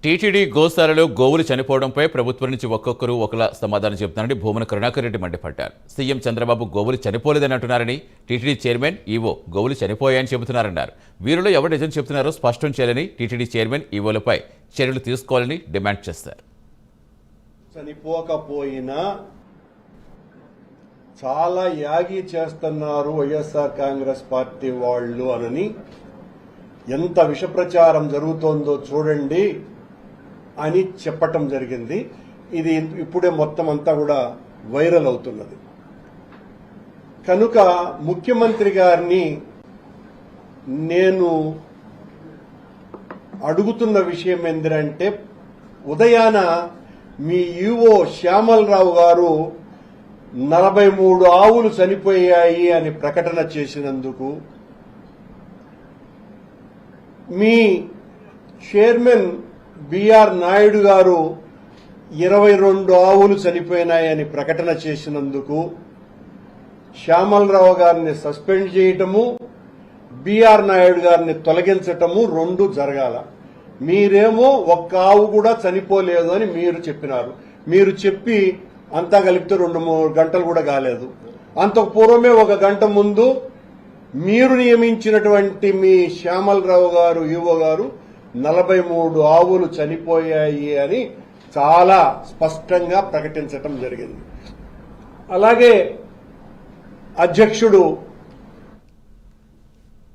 TTD గోశాలలో గోవులు చనిపోవడంపై ప్రభుత్వం నుంచి ఒక్కొక్కరు ఒకలా సమాధానం చెబుతున్నారని భూమన కరుణాకర్ రెడ్డి మండిపడ్డారు. సీఎం చంద్రబాబు గోవులు చనిపోలేదని అంటున్నారని, టీటీడీ చైర్మన్ ఈవో గోవులు చనిపోయాయని చెబుతున్నారన్నారు. వీరిలో ఎవరు నిజం చెబుతున్నారో స్పష్టం చేయాలని టీటీడీ చైర్మన్ ఈవోలపై చర్యలు తీసుకోవాలని డిమాండ్ చేశారు. చనిపోకపోయినా చాలా యాగి చేస్తున్నారు వైఎస్ఆర్ కాంగ్రెస్ పార్టీ వాళ్ళు అనని ఎంత విష ప్రచారం జరుగుతోందో చూడండి అని చెప్పటం జరిగింది. ఇది ఇప్పుడే మొత్తం అంతా కూడా వైరల్ అవుతున్నది. కనుక ముఖ్యమంత్రి గారిని నేను అడుగుతున్న విషయం ఏంటంటే, ఉదయాన మీ ఈవో శ్యామలరావు గారు 43 ఆవులు చనిపోయాయి అని ప్రకటన చేసినందుకు, మీ చైర్మన్ బిఆర్ నాయుడు గారు 22 ఆవులు చనిపోయినాయని ప్రకటన చేసినందుకు శ్యామలరావు గారిని సస్పెండ్ చేయటము, బిఆర్ నాయుడు గారిని తొలగించటము రెండు జరగాల. మీరేమో ఒక్క ఆవు కూడా చనిపోలేదు అని మీరు చెప్పినారు. మీరు చెప్పి అంతా కలిపితే 2-3 గంటలు కూడా కాలేదు. అంతకు పూర్వమే 1 గంట ముందు మీరు నియమించినటువంటి మీ శ్యామలరావు గారు ఈవో గారు 43 ఆవులు చనిపోయాయి అని చాలా స్పష్టంగా ప్రకటించటం జరిగింది. అలాగే అధ్యక్షుడు